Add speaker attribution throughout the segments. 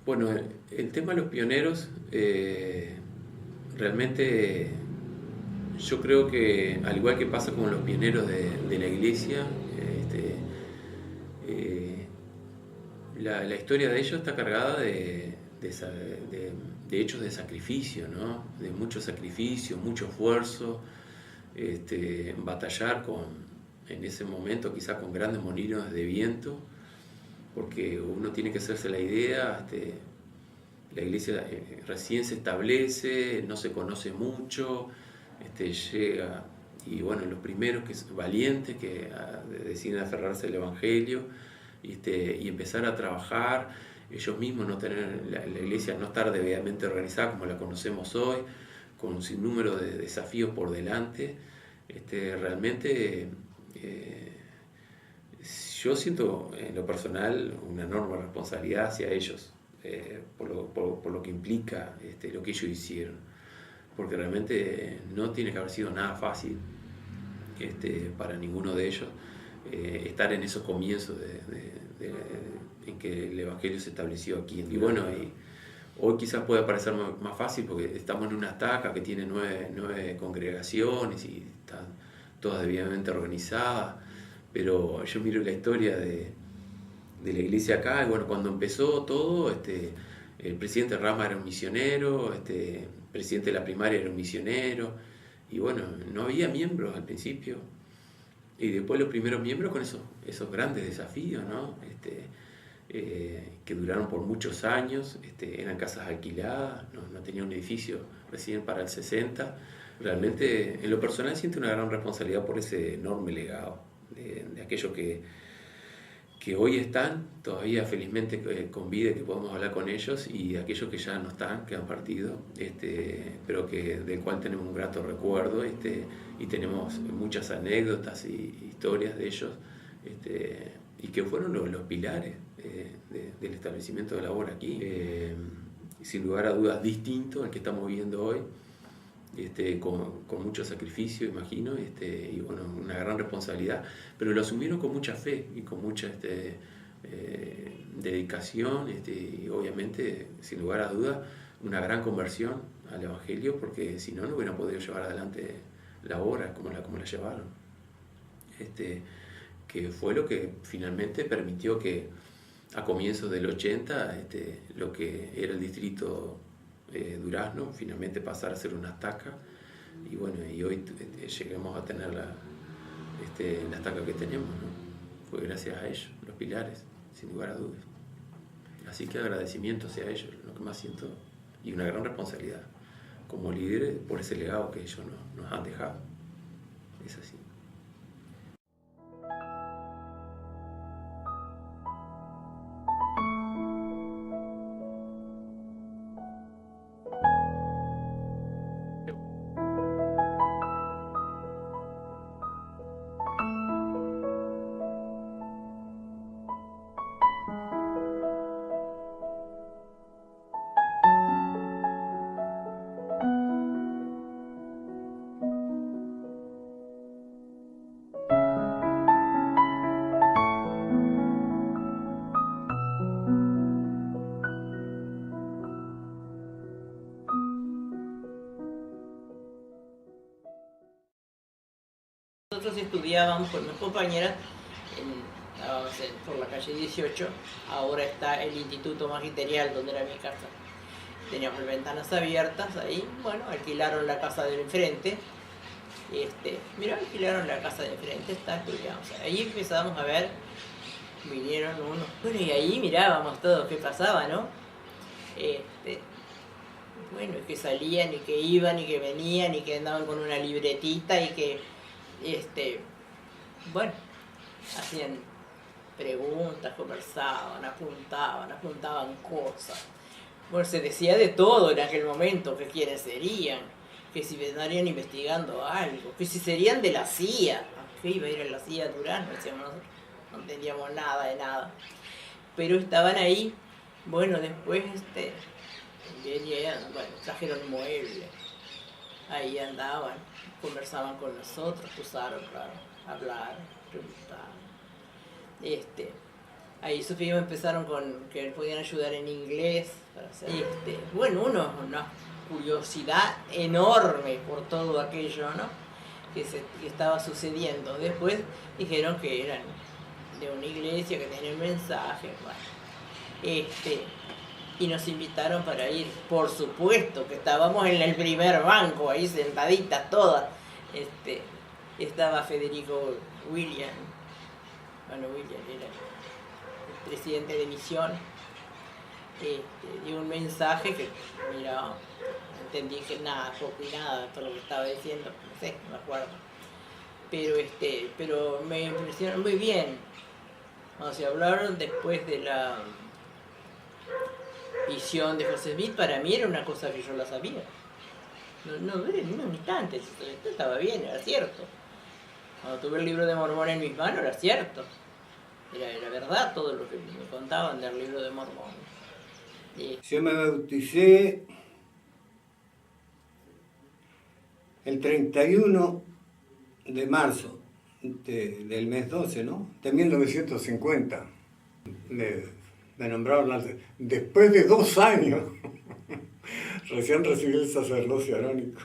Speaker 1: Bueno, el tema de los pioneros, realmente yo creo que, al igual que pasa con los pioneros de la iglesia, este, eh, la historia de ellos está cargada de hechos de sacrificio, ¿no? De mucho sacrificio, mucho esfuerzo, batallar en ese momento quizás con grandes molinos de viento, porque uno tiene que hacerse la idea. La iglesia recién se establece, no se conoce mucho, llega, y bueno, los primeros valientes que deciden aferrarse al Evangelio, y empezar a trabajar ellos mismos, no tener la iglesia no estar debidamente organizada como la conocemos hoy, con un sinnúmero de desafíos por delante. Realmente, yo siento en lo personal una enorme responsabilidad hacia ellos, por lo que implica lo que ellos hicieron, porque realmente no tiene que haber sido nada fácil, para ninguno de ellos, estar en esos comienzos en que el Evangelio se estableció aquí. Y bueno, hoy quizás pueda parecer más fácil porque estamos en una estaca que tiene nueve congregaciones y están todas debidamente organizadas, pero yo miro la historia de la iglesia acá, y bueno, cuando empezó todo, el presidente Rama era un misionero, el presidente de la primaria era un misionero, y bueno, no había miembros al principio, y después los primeros miembros con esos grandes desafíos, ¿no? Que duraron por muchos años, eran casas alquiladas, no tenía un edificio recién para el 60. Realmente, en lo personal, siento una gran responsabilidad por ese enorme legado de aquellos que hoy están todavía felizmente con vida, que podemos hablar con ellos, y aquellos que ya no están, que han partido, pero del cual tenemos un grato recuerdo, y tenemos muchas anécdotas y historias de ellos, y que fueron los pilares del establecimiento de la obra aquí, sin lugar a dudas distinto al que estamos viviendo hoy, con mucho sacrificio, imagino, y bueno, una gran responsabilidad, pero lo asumieron con mucha fe y con mucha dedicación, y obviamente, sin lugar a dudas, una gran conversión al Evangelio, porque si no, no hubieran podido llevar adelante la obra como la llevaron, que fue lo que finalmente permitió que a comienzos del 80, lo que era el distrito Durazno finalmente pasara a ser una estaca, y bueno, y hoy lleguemos a tener la estaca que tenemos, ¿no? Fue gracias a ellos, los pilares, sin lugar a dudas. Así que agradecimiento hacia ellos, lo que más siento, y una gran responsabilidad como líderes por ese legado que ellos nos han dejado. Es así.
Speaker 2: Nosotros estudiábamos con mis compañeras por la calle 18, ahora está el Instituto Magisterial donde era mi casa. Teníamos ventanas abiertas ahí, bueno, alquilaron la casa del enfrente. Alquilaron la casa de enfrente, estudiamos. Ahí empezamos a ver, vinieron unos, bueno, y ahí mirábamos todo qué pasaba, ¿no? Bueno, y que salían, y que iban, y que venían, y que andaban con una libretita, y que, bueno, hacían preguntas, conversaban, apuntaban cosas. Bueno, se decía de todo en aquel momento, que quiénes serían, que si estarían investigando algo, que si serían de la CIA. ¿A qué iba a ir a la CIA a Durazno? Decíamos nosotros, no entendíamos nada de nada. Pero estaban ahí, bueno, después venían, bueno, trajeron muebles, ahí andaban, conversaban con nosotros, usaron para hablar, preguntar. Ahí Sofía me empezaron con que podían ayudar en inglés para hacer. Bueno, una curiosidad enorme por todo aquello, ¿no? Que estaba sucediendo. Después dijeron que eran de una iglesia, que tenían mensajes, bueno. Y nos invitaron para ir. Por supuesto que estábamos en el primer banco, ahí sentaditas todas. Estaba Federico William. Bueno, William era el presidente de misión. Dio un mensaje que, mira, entendí que nada, poco y nada, todo lo que estaba diciendo, no sé, no me acuerdo. Pero me impresionó muy bien. Cuando se hablaron después de la visión de José Smith, para mí era una cosa que yo la sabía. No era ni un instante, esto estaba bien, era cierto. Cuando tuve el libro de Mormón en mis manos, era cierto. Era verdad todo lo que me contaban del libro de Mormón.
Speaker 3: Yo me bauticé el 31 de marzo del mes 12, ¿no? De 1950. Me nombraron después de 2 años. Recién recibí el sacerdocio arónico.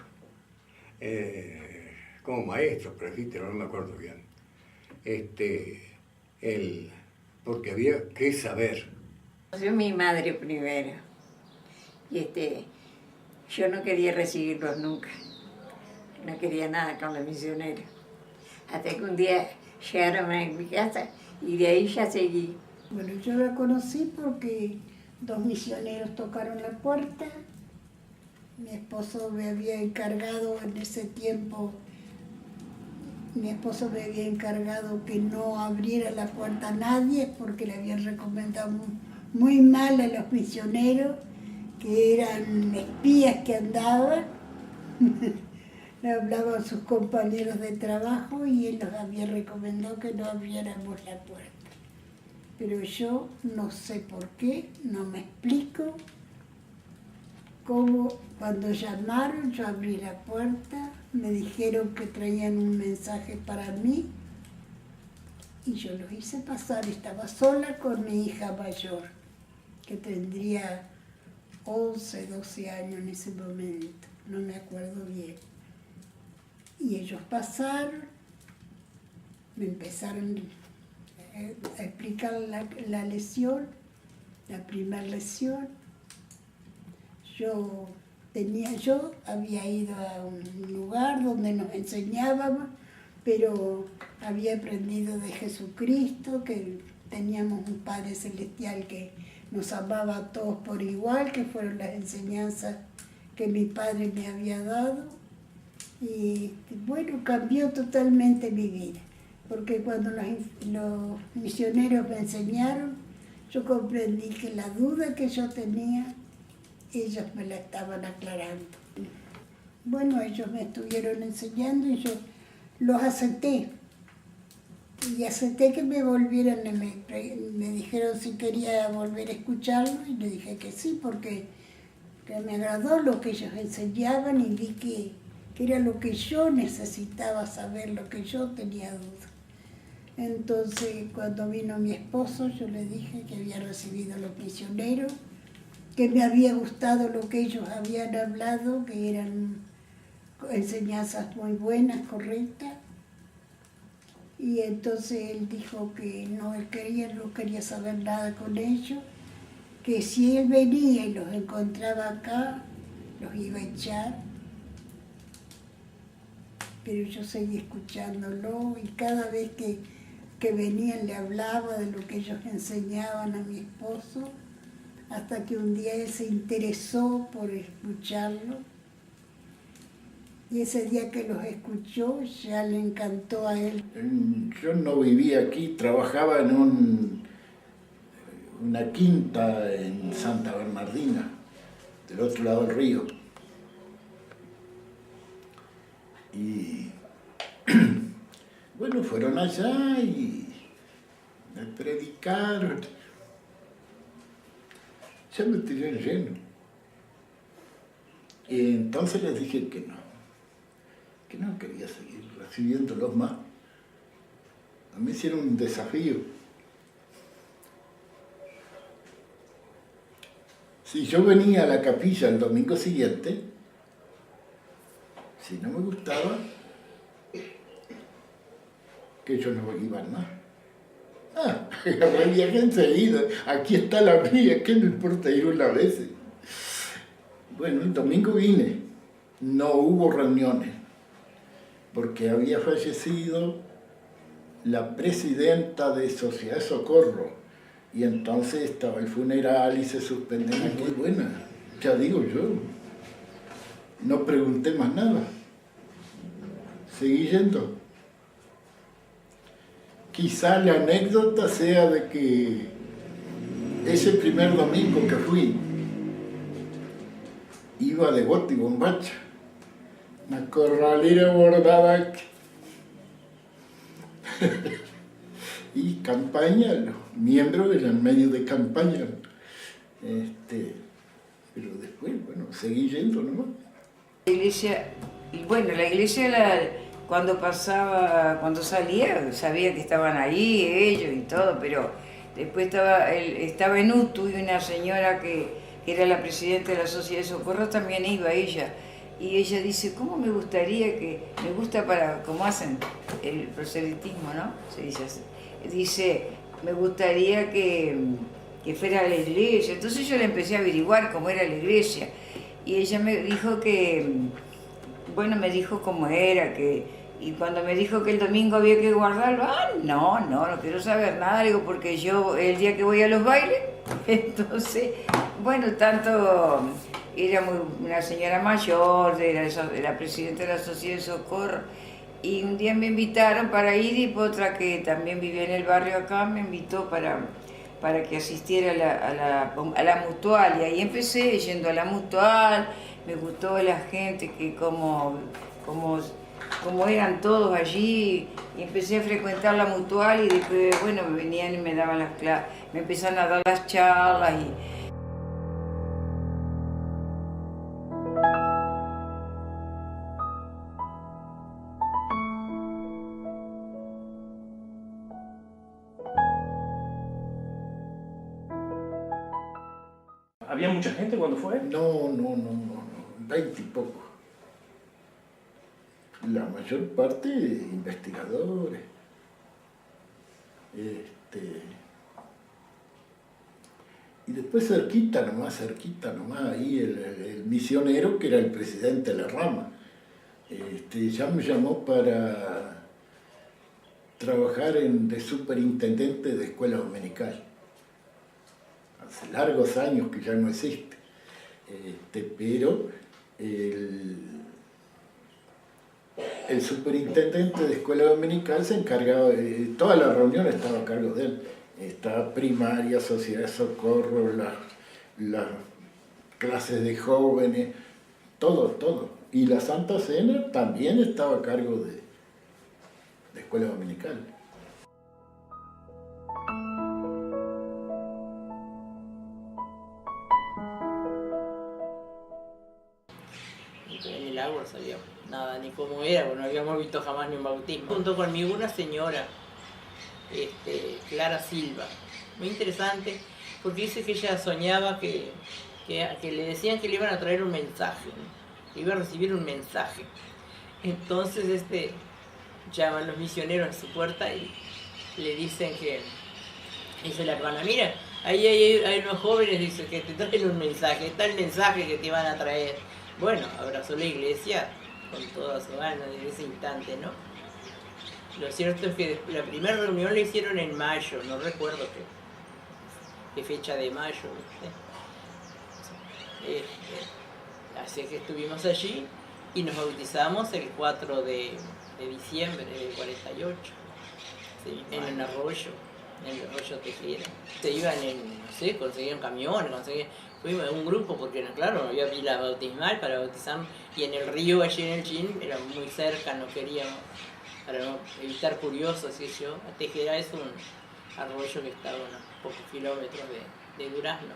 Speaker 3: Como maestro, presbítero, no me acuerdo bien. Porque había que saber.
Speaker 4: Yo mi madre primero. Y yo no quería recibirlos nunca. No quería nada con los misioneros. Hasta que un día llegaron a mi casa y de ahí ya seguí.
Speaker 5: Bueno, yo la conocí porque 2 misioneros tocaron la puerta. Mi esposo me había encargado en ese tiempo, que no abriera la puerta a nadie porque le habían recomendado muy mal a los misioneros, que eran espías que andaban. Le hablaban a sus compañeros de trabajo y él nos había recomendado que no abriéramos la puerta. Pero yo no sé por qué, no me explico cómo cuando llamaron yo abrí la puerta, me dijeron que traían un mensaje para mí y yo los hice pasar. Estaba sola con mi hija mayor, que tendría 11, 12 años en ese momento, no me acuerdo bien. Y ellos pasaron, me empezaron a explicar la lección, la primera lección. Yo había ido a un lugar donde nos enseñábamos, pero había aprendido de Jesucristo, que teníamos un Padre Celestial que nos amaba a todos por igual, que fueron las enseñanzas que mi padre me había dado. Y bueno, cambió totalmente mi vida, porque cuando los misioneros me enseñaron, yo comprendí que la duda que yo tenía, ellos me la estaban aclarando. Bueno, ellos me estuvieron enseñando y yo los acepté. Y acepté que me volvieran, me dijeron si quería volver a escucharlo y le dije que sí, porque me agradó lo que ellos enseñaban y vi que era lo que yo necesitaba saber, lo que yo tenía duda. Entonces, cuando vino mi esposo, yo le dije que había recibido a los misioneros, que me había gustado lo que ellos habían hablado, que eran enseñanzas muy buenas, correctas. Y entonces él dijo que no quería saber nada con ellos, que si él venía y los encontraba acá, los iba a echar. Pero yo seguí escuchándolo y cada vez que venían le hablaba de lo que ellos enseñaban a mi esposo, hasta que un día él se interesó por escucharlo. Y ese día que los escuchó, ya le encantó a él.
Speaker 6: Yo no vivía aquí, trabajaba en una quinta en Santa Bernardina, del otro lado del río. Y bueno, fueron allá y me predicaron. Ya me tenían lleno. Y entonces les dije que no quería seguir recibiéndolos más. A mí hicieron un desafío. Si yo venía a la capilla el domingo siguiente, si no me gustaba, que yo no iba más. Agarré viaje enseguida, aquí está la mía, ¿qué me importa ir una vez? Bueno, el domingo vine, no hubo reuniones, porque había fallecido la presidenta de Sociedad de Socorro, y entonces estaba el funeral y se suspendió. Muy buena, ya digo yo, no pregunté más nada, seguí yendo. Quizá la anécdota sea de que ese primer domingo que fui, iba de bota y bombacha, una corralera bordada y campaña, los miembros eran medio de campaña, pero después, bueno, seguí yendo nomás.
Speaker 4: La iglesia, cuando salía, sabía que estaban ahí ellos y todo, pero después estaba en Utu y una señora que era la presidenta de la Sociedad de Socorro, también iba ella. Y ella dice, ¿cómo me gustaría me gusta como hacen el proselitismo, ¿no? Se dice así. Dice, me gustaría que fuera a la iglesia. Entonces yo le empecé a averiguar cómo era la iglesia. Y ella me dijo me dijo cómo era, y cuando me dijo que el domingo había que guardarlo, no quiero saber nada, digo, porque yo el día que voy a los bailes, entonces, bueno, tanto era una señora mayor, era la presidenta de la Sociedad de Socorro, y un día me invitaron para ir, y otra que también vivía en el barrio acá, me invitó para que asistiera a la Mutual, y ahí empecé yendo a la Mutual. Me gustó la gente, que como eran todos allí, y empecé a frecuentar la Mutual, y después, bueno, me venían y me daban las clases, me empezaron a dar las charlas.
Speaker 7: ¿Había mucha gente cuando fue?
Speaker 6: No, 20 y poco. La mayor parte investigadores. Y después cerquita nomás, ahí el misionero, que era el presidente de la rama, ya me llamó para trabajar de superintendente de escuela dominical. Hace largos años que ya no existe, pero el superintendente de escuela dominical se encargaba, toda la reunión estaba a cargo de él, estaba primaria, sociedad de socorro, las clases de jóvenes, todo. Y la Santa Cena también estaba a cargo de escuela dominical.
Speaker 2: En el agua no sabíamos nada ni cómo era, porque no habíamos visto jamás ni un bautismo. Junto conmigo una señora, Clara Silva, muy interesante, porque dice que ella soñaba que le decían que le iban a traer un mensaje, ¿no? Que iba a recibir un mensaje. Entonces llaman los misioneros a su puerta y le dicen dice la hermana, mira, ahí hay unos jóvenes, dice, que te traen un mensaje, está el mensaje que te van a traer. Bueno, abrazó la iglesia con toda su ganas en ese instante, ¿no? Lo cierto es que la primera reunión la hicieron en mayo, no recuerdo qué fecha de mayo, ¿viste? Así que estuvimos allí y nos bautizamos el 4 de diciembre del 48, ¿sí? En el arroyo Tejera. Se iban conseguían camiones, fuimos un grupo, porque claro, no había pila bautismal para bautizar, y en el río, allí en el Chin, era muy cerca, no queríamos, para no evitar curiosos, y yo. Tejera es un arroyo que está a unos pocos kilómetros de Durazno.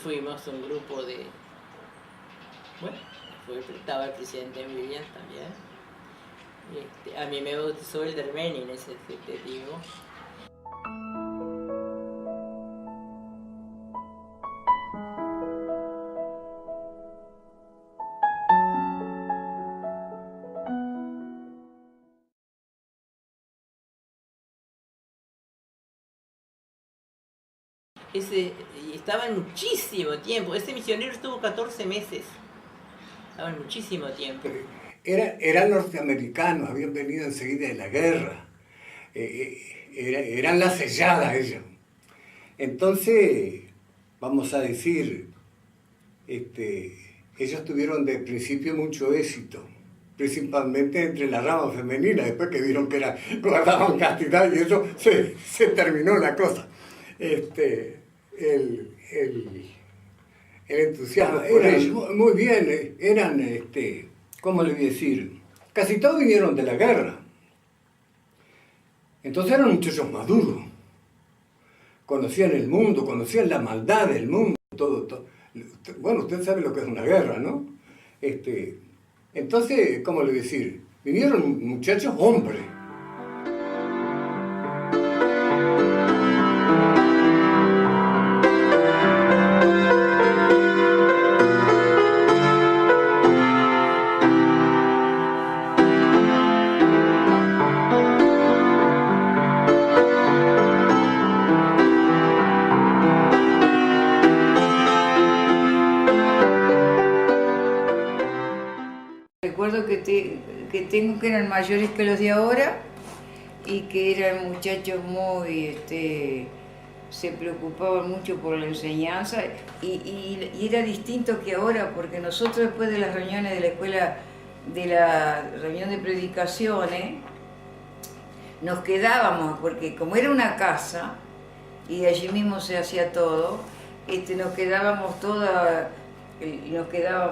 Speaker 2: Fuimos un grupo estaba el presidente Williams también. A mí me bautizó el Dermeni, en ese que te digo. Y estaban muchísimo tiempo. Ese misionero estuvo 14 meses. Estaban muchísimo tiempo.
Speaker 3: Eran norteamericanos, habían venido enseguida de la guerra. Eran la sellada ellos. Entonces, vamos a decir, ellos tuvieron de principio mucho éxito, principalmente entre la rama femenina, después que vieron que guardaban castidad y eso se terminó la cosa. El entusiasmo por ellos. Muy bien, eran, ¿cómo le voy a decir? Casi todos vinieron de la guerra. Entonces eran muchachos maduros. Conocían el mundo, conocían la maldad del mundo, todo. Bueno, usted sabe lo que es una guerra, ¿no? Entonces, ¿cómo le voy a decir? Vinieron muchachos hombres.
Speaker 4: Recuerdo que tengo que eran mayores que los de ahora y que eran muchachos muy, se preocupaban mucho por la enseñanza y era distinto que ahora, porque nosotros después de las reuniones de la escuela, de la reunión de predicaciones, nos quedábamos, porque como era una casa y allí mismo se hacía todo, nos quedábamos todas,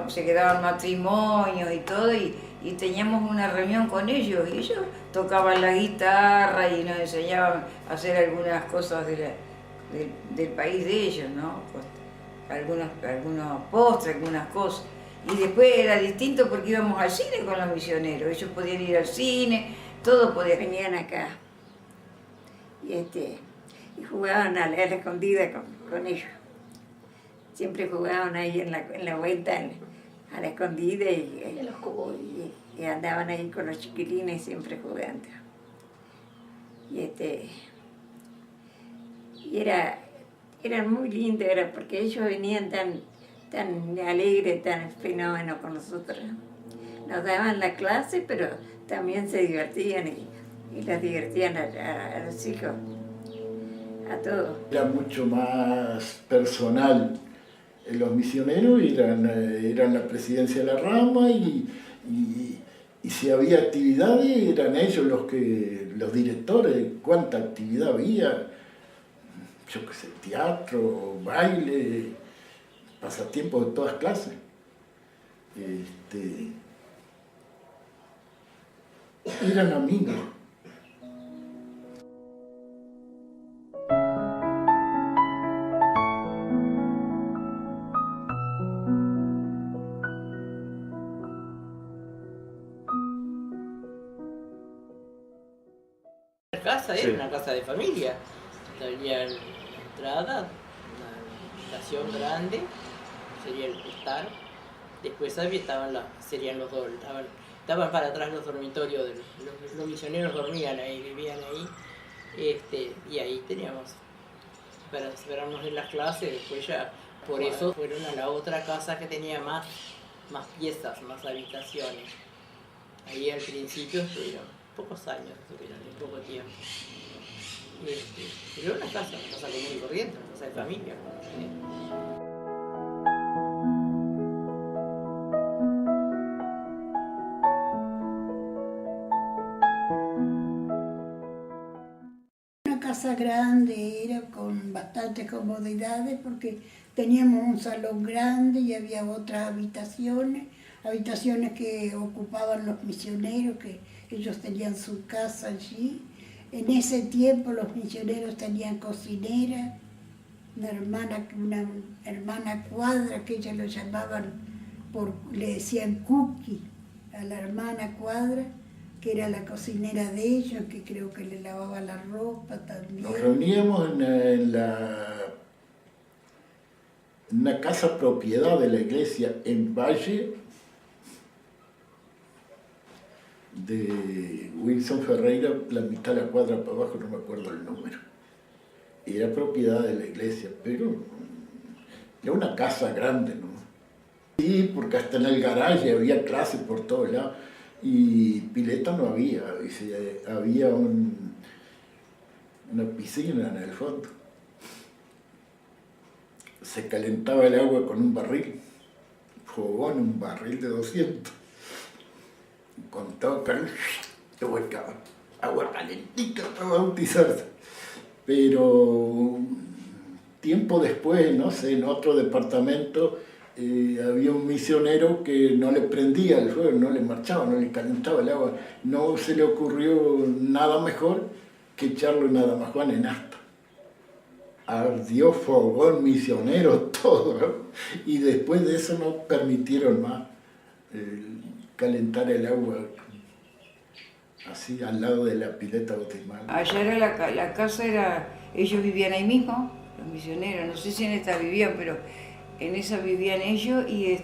Speaker 4: se quedaban matrimonios y todo, y teníamos una reunión con ellos, y ellos tocaban la guitarra y nos enseñaban a hacer algunas cosas del país de ellos, ¿no? Algunos postres, algunas cosas. Y después era distinto porque íbamos al cine con los misioneros, ellos podían ir al cine, todos venían acá. Y jugaban a la escondida con ellos. Siempre jugaban ahí en la vuelta a la escondida y andaban ahí con los chiquilines siempre jugando. Eran muy lindos, porque ellos venían tan alegres, tan fenómenos con nosotros. Nos daban la clase, pero también se divertían y las divertían a los hijos, a todos.
Speaker 6: Era mucho más personal. Los misioneros eran la presidencia de la rama y si había actividades eran ellos los directores, cuánta actividad había, yo qué sé, teatro, baile, pasatiempos de todas clases. Eran amigos.
Speaker 2: Era una casa de familia. Había la entrada, una habitación grande, sería el estar. Después estaban para atrás los dormitorios, los misioneros dormían ahí, vivían ahí. Y ahí teníamos para esperarnos en las clases. Después ya, por eso fueron a la otra casa que tenía más piezas, más habitaciones. Ahí al principio estuvieron pocos años, en poco tiempo. Pero una casa común y corriente, una casa de familia.
Speaker 5: Una casa grande, era con bastantes comodidades porque teníamos un salón grande y había otras habitaciones que ocupaban los misioneros, que ellos tenían su casa allí. En ese tiempo los misioneros tenían cocinera, una hermana Cuadra, que ellos lo llamaban, le decían Cookie a la hermana Cuadra, que era la cocinera de ellos, que creo que le lavaba la ropa también.
Speaker 6: Nos reuníamos en una casa propiedad de la iglesia en Valle, de Wilson Ferreira, la mitad de la cuadra para abajo, no me acuerdo el número. era propiedad de la iglesia, pero era una casa grande, ¿no? Sí, porque hasta en el garaje había clases por todos lados y pileta no había, había una piscina en el fondo. Se calentaba el agua con un barril, fogón, un barril de 200. Con todo calor, se volcaba agua calentita para bautizarse. Pero tiempo después, no sé, en otro departamento había un misionero que no le prendía el fuego, no le marchaba, no le calentaba el agua. No se le ocurrió nada mejor que echarlo en Adamajuan en asta. Ardió fogón, misionero, todo, ¿no? Y después de eso no permitieron más calentar el agua así al lado de la pileta bautismal.
Speaker 4: Allá era la casa, ellos vivían ahí mismo, los misioneros, no sé si en esta vivían, pero en esa vivían ellos y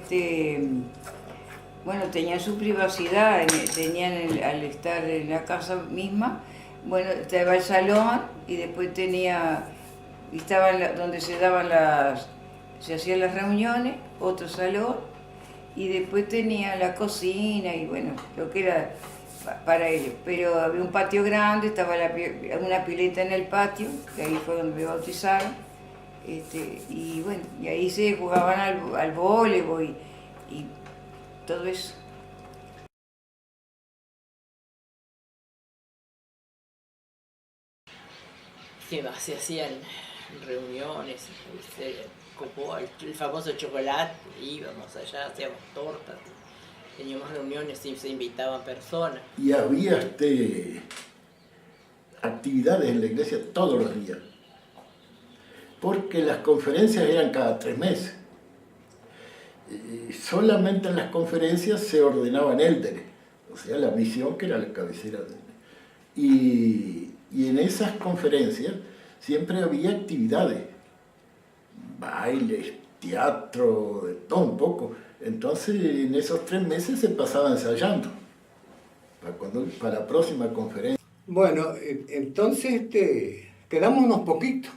Speaker 4: bueno, tenían su privacidad, tenían al estar en la casa misma, bueno, estaba el salón y después estaba donde se hacían las reuniones, otro salón, y después tenía la cocina y bueno, lo que era para ellos. Pero había un patio grande, estaba una pileta en el patio, que ahí fue donde me bautizaron, y bueno, y ahí se jugaban al voleibol y todo eso.
Speaker 2: ¿Qué más? Se hacían reuniones, se copó el famoso chocolate, íbamos allá, hacíamos tortas, teníamos reuniones y se invitaban personas.
Speaker 6: Y había actividades en la iglesia todos los días, porque las conferencias eran cada 3 meses. Solamente en las conferencias se ordenaban élderes, o sea, la misión que era la cabecera y en esas conferencias siempre había actividades, bailes, teatro, de todo un poco. Entonces en esos 3 meses se pasaba ensayando para la próxima conferencia.
Speaker 3: Bueno, entonces quedamos unos poquitos,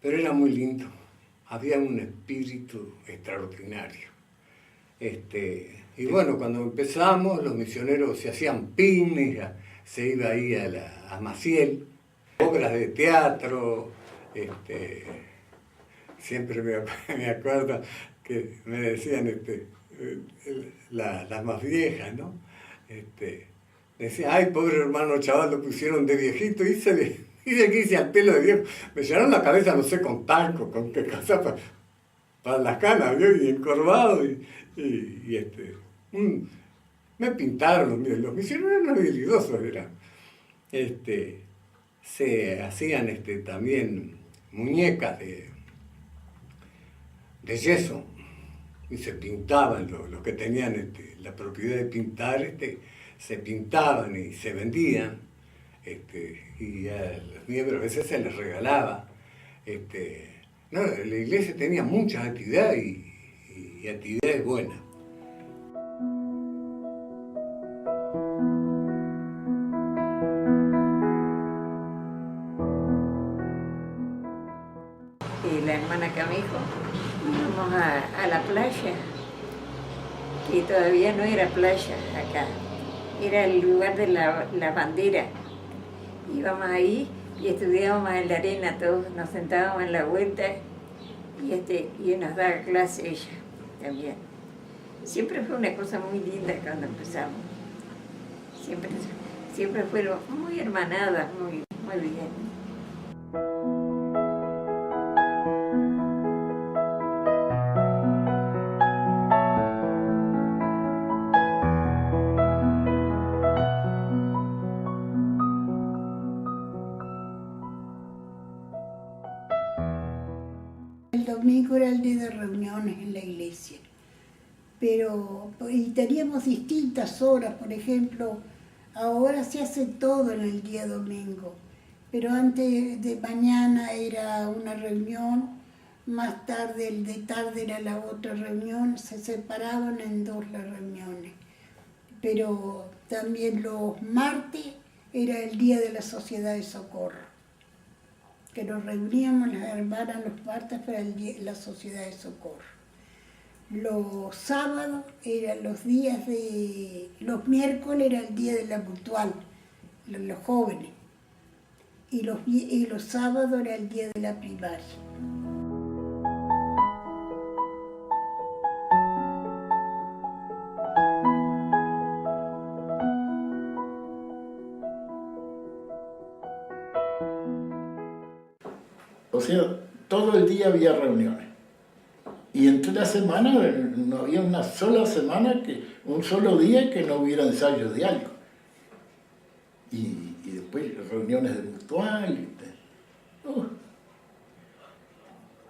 Speaker 3: pero era muy lindo, había un espíritu extraordinario. Y bueno, cuando empezamos, los misioneros se hacían picnics, se iba ahí a Maciel, obras de teatro, siempre me acuerdo que me decían las más viejas, ¿no? Decían, ay, pobre hermano chaval, lo pusieron de viejito, y que hice al pelo de viejo. Me llenaron la cabeza, no sé, con talco, con qué cosa, para las canas, ¿vio? Y encorvado, me pintaron los misioneros eran habilidosos, eran. Se hacían también muñecas de yeso y se pintaban, los que tenían la propiedad de pintar, se pintaban y se vendían, y a los miembros a veces se les regalaba. No, la iglesia tenía muchas actividades y actividades buenas.
Speaker 4: Y la hermana Camijo, íbamos a la playa, que todavía no era playa acá, era el lugar de la bandera. Íbamos ahí y estudiábamos en la arena todos, nos sentábamos en la vuelta y nos daba clase ella también. Siempre fue una cosa muy linda cuando empezamos. Siempre fueron muy hermanadas, muy bien.
Speaker 5: El domingo era el día de reuniones en la iglesia, y teníamos distintas horas, por ejemplo, ahora se hace todo en el día domingo, pero antes de mañana era una reunión, más tarde, el de tarde era la otra reunión, se separaban en 2 las reuniones, pero también los martes era el día de la Sociedad de Socorro, que nos reuníamos las hermanas los martes para la Sociedad de Socorro. Los sábados eran los días los miércoles era el día de la mutual, los jóvenes, y los sábados era el día de la primaria.
Speaker 6: O sea, todo el día había reuniones. Y entre la semana no había una sola semana, un solo día que no hubiera ensayos de algo. Y después reuniones de mutual.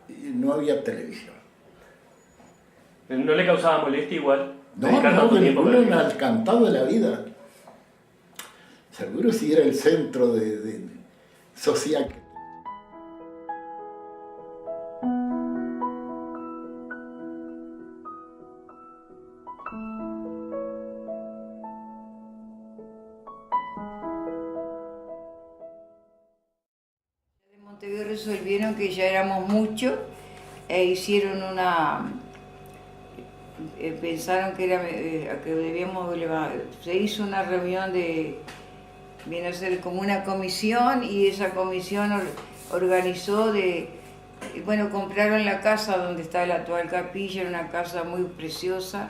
Speaker 6: Y no había televisión.
Speaker 7: ¿No le causaba molestia igual?
Speaker 6: No,
Speaker 7: dedicar
Speaker 6: no,
Speaker 7: tanto
Speaker 6: que
Speaker 7: tiempo
Speaker 6: uno
Speaker 7: para
Speaker 6: era encantado de la vida. Seguro si era el centro social.
Speaker 4: De Montevideo resolvieron que ya éramos muchos e hicieron pensaron que que debíamos se hizo una reunión viene a ser como una comisión, y esa comisión organizó compraron la casa donde está la actual capilla, era una casa muy preciosa,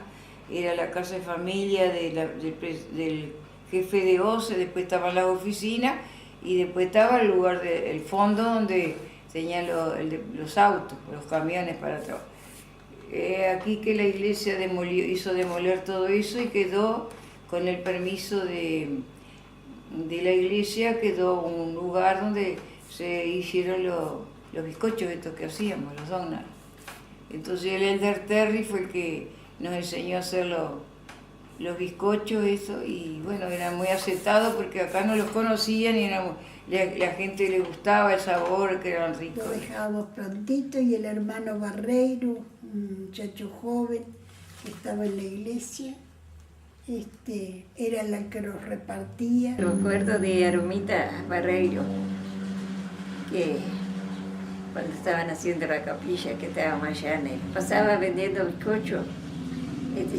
Speaker 4: era la casa de familia del jefe de OCE, después estaban las oficinas y después estaba el fondo donde tenían los autos, los camiones para trabajar. Aquí que la iglesia hizo demoler todo eso y quedó, con el permiso de la iglesia, quedó un lugar donde se hicieron los bizcochos estos que hacíamos, los donuts. Entonces el Elder Terry fue el que nos enseñó a hacer los bizcochos, eso, y bueno, eran muy aceptados porque acá no los conocían y la gente le gustaba el sabor, que eran ricos.
Speaker 5: Lo dejábamos prontito y el hermano Barreiro, un muchacho joven que estaba en la iglesia, era el que los repartía.
Speaker 4: Me acuerdo de Aromita Barreiro, que cuando estaban haciendo la capilla, que estábamos allá pasaba vendiendo bizcochos,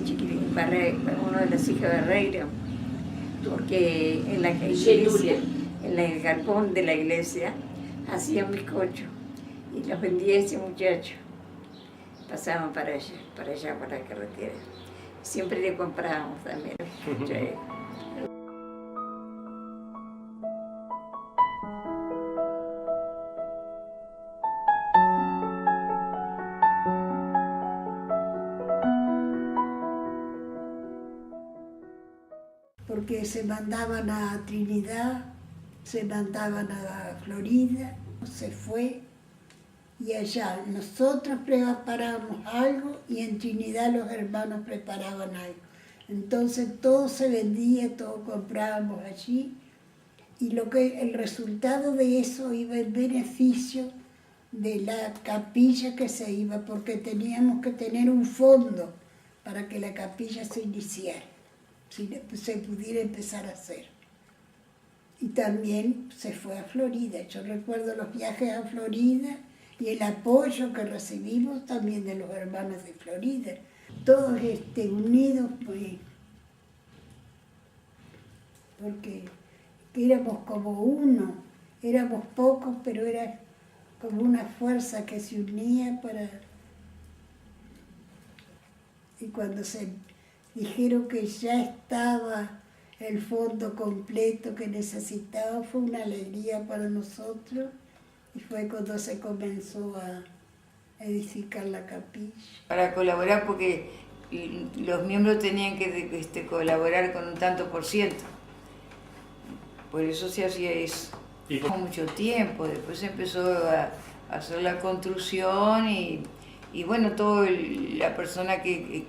Speaker 4: chiquitín Barreiro, uno de los hijos de Barreiro, porque en la iglesia, en el galpón de la iglesia, hacían bizcochos y los vendía ese muchacho. Pasaban para allá por la carretera. Siempre le comprábamos también. Sí.
Speaker 5: Porque se mandaban a Trinidad, se mandaban a Florida, se fue, y allá nosotros preparábamos algo y en Trinidad los hermanos preparaban algo. Entonces todo se vendía, todo comprábamos allí, y el resultado de eso iba en beneficio de la capilla que se iba, porque teníamos que tener un fondo para que la capilla se iniciara, se pudiera empezar a hacer. Y también se fue a Florida. Yo recuerdo los viajes a Florida y el apoyo que recibimos también de los hermanos de Florida. Todos unidos, pues, porque éramos como uno, éramos pocos, pero era como una fuerza que se unía para... Y cuando se dijeron que ya estaba el fondo completo que necesitaba, fue una alegría para nosotros, y fue cuando se comenzó a edificar la capilla.
Speaker 4: Para colaborar, porque los miembros tenían que colaborar con un tanto por ciento. Por eso se hacía eso. Con mucho tiempo, después se empezó a hacer la construcción y bueno, toda la persona que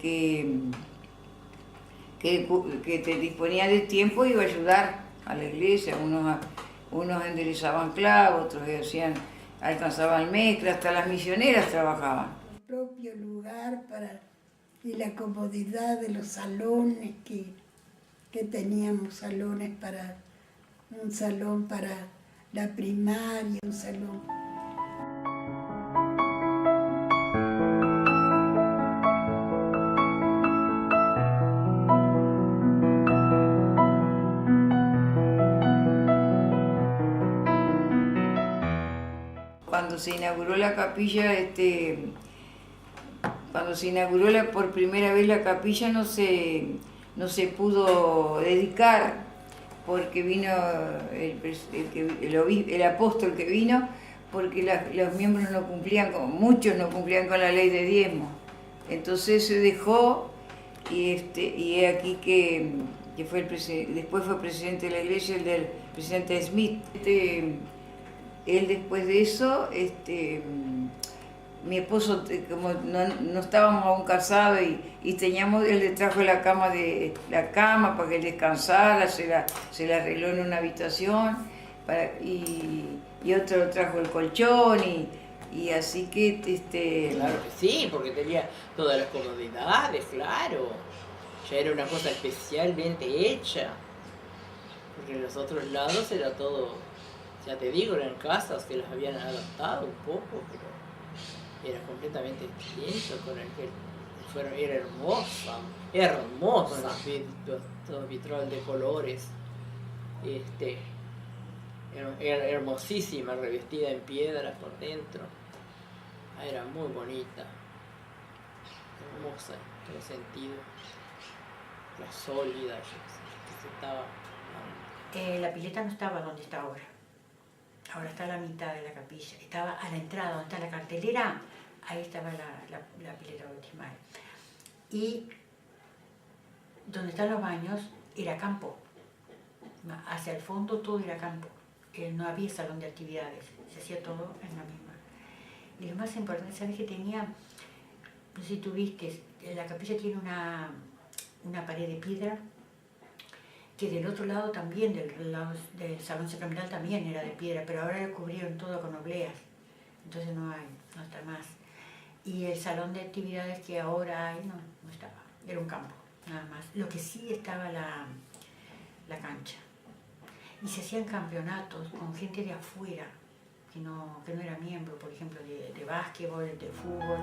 Speaker 4: te disponía de tiempo iba a ayudar a la iglesia. Unos enderezaban clavos, otros alcanzaban mezcla, hasta las misioneras trabajaban.
Speaker 5: El propio lugar y la comodidad de los salones, que teníamos salones para un salón para la primaria, un salón.
Speaker 4: Cuando se inauguró la capilla, cuando se inauguró por primera vez la capilla no se pudo dedicar porque vino el apóstol que vino, porque los miembros muchos no cumplían con la ley de diezmo. Entonces se dejó y he aquí que fue después fue presidente de la iglesia, el presidente Smith. Él después de eso, mi esposo, como no estábamos aún casados y teníamos, él le trajo la cama para que él descansara, se la arregló en una habitación y otro trajo el colchón y así que...
Speaker 2: Claro que sí, porque tenía todas las comodidades, claro. Ya era una cosa especialmente hecha. Porque en los otros lados era todo, ya te digo, eran casas que las habían adaptado un poco, pero era completamente distinto con el que era hermosa, todo vitrol de colores, era hermosísima, revestida en piedras por dentro, era muy bonita, hermosa en todo sentido, la sólida que se estaba dando.
Speaker 8: La pileta no estaba donde está ahora. Ahora está a la mitad de la capilla. Estaba a la entrada, donde está la cartelera, ahí estaba la pileta bautismal. Y donde están los baños era campo. Hacia el fondo todo era campo. No había salón de actividades. Se hacía todo en la misma. Y lo más importante, ¿sabes qué tenía? No sé si tú viste, la capilla tiene una pared de piedra, que del otro lado también, del lado del salón sacramental también era de piedra, pero ahora lo cubrieron todo con obleas, entonces no está más. Y el salón de actividades que ahora hay no estaba, era un campo, nada más. Lo que sí estaba la cancha. Y se hacían campeonatos con gente de afuera, que no era miembro, por ejemplo, de básquetbol, de fútbol.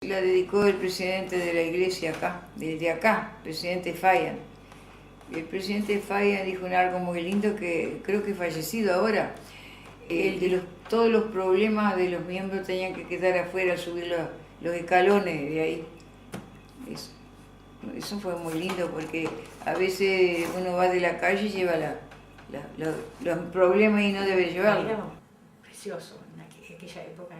Speaker 4: La dedicó el presidente de la iglesia acá, presidente Fayan. El presidente Fayan dijo algo muy lindo que creo que fallecido ahora. Todos los problemas de los miembros tenían que quedar afuera, subir los escalones de ahí. Eso fue muy lindo porque a veces uno va de la calle y lleva los problemas y no debe llevarlos.
Speaker 8: Era precioso en aquella época.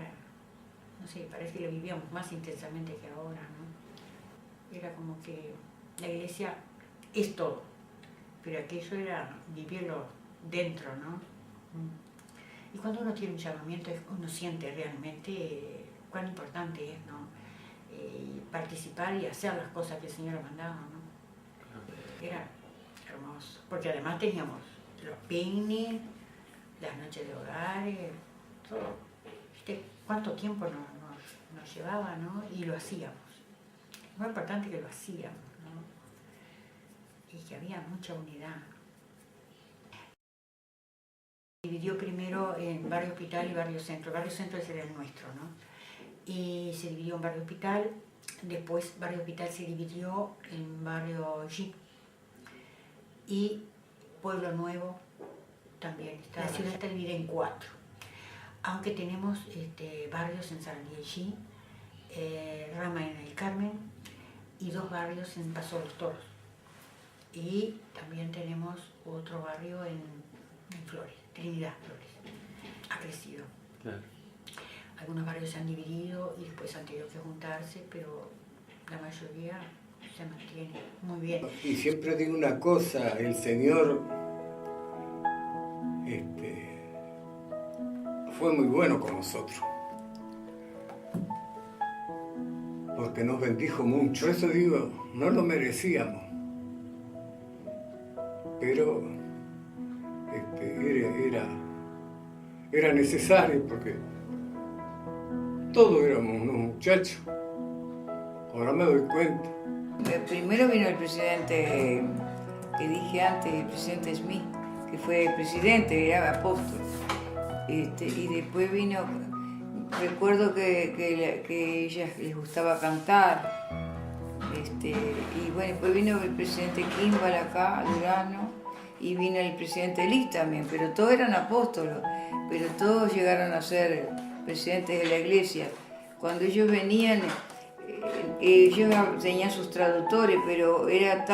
Speaker 8: No sé, parece que lo vivíamos más intensamente que ahora, ¿no? Era como que la iglesia es todo, pero aquello era vivirlo dentro, ¿no? Y cuando uno tiene un llamamiento, uno siente realmente cuán importante es, ¿no? Participar y hacer las cosas que el Señor mandaba, ¿no? Era hermoso, porque además teníamos los picnics, las noches de hogares, todo. ¿Viste cuánto tiempo nos llevaba, ¿no? Y lo hacíamos. Lo más importante que lo hacíamos, ¿no? Y que había mucha unidad. Dividió primero en barrio hospital y barrio centro. Barrio centro ese era el nuestro, ¿no? Y se dividió en barrio hospital. Después barrio hospital se dividió en barrio G. Y Pueblo Nuevo también. La ciudad está dividida en 4. Aunque tenemos barrios en Sarandí, Rama en el Carmen y 2 barrios en Paso de los Toros. Y también tenemos otro barrio en Flores, Trinidad Flores. Ha crecido.
Speaker 1: Claro.
Speaker 8: Algunos barrios se han dividido y después han tenido que juntarse, pero la mayoría se mantiene muy bien.
Speaker 3: Y siempre digo una cosa, el Señor fue muy bueno con nosotros. porque nos bendijo mucho. Por eso digo, no lo merecíamos. Pero era necesario porque todos éramos unos muchachos. Ahora me doy cuenta.
Speaker 9: Primero vino el presidente que dije antes, el presidente Smith, que fue presidente, era apóstol. Y después vino, recuerdo que ella les gustaba cantar. Y bueno, después vino el presidente Kimball acá, Durano, y vino el presidente Liz también, pero todos eran apóstolos, pero todos llegaron a ser presidentes de la iglesia. Cuando ellos venían, ellos tenían sus traductores, pero era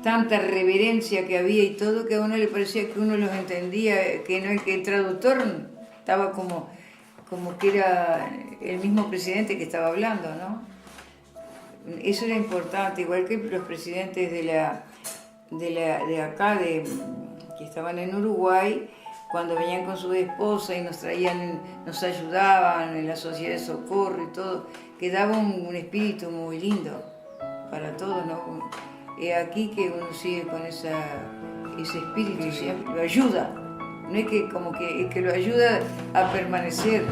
Speaker 9: tanta reverencia que había y todo, que a uno le parecía que uno los entendía, que no, que el traductor estaba como que era el mismo presidente que estaba hablando, ¿no? Eso era importante, igual que los presidentes de acá, que estaban en Uruguay, cuando venían con su esposa y nos traían, nos ayudaban en la sociedad de socorro y todo, que daba un espíritu muy lindo para todos, ¿no? Aquí que uno sigue con ese espíritu, siempre lo ayuda, no es que como que lo ayuda a permanecer.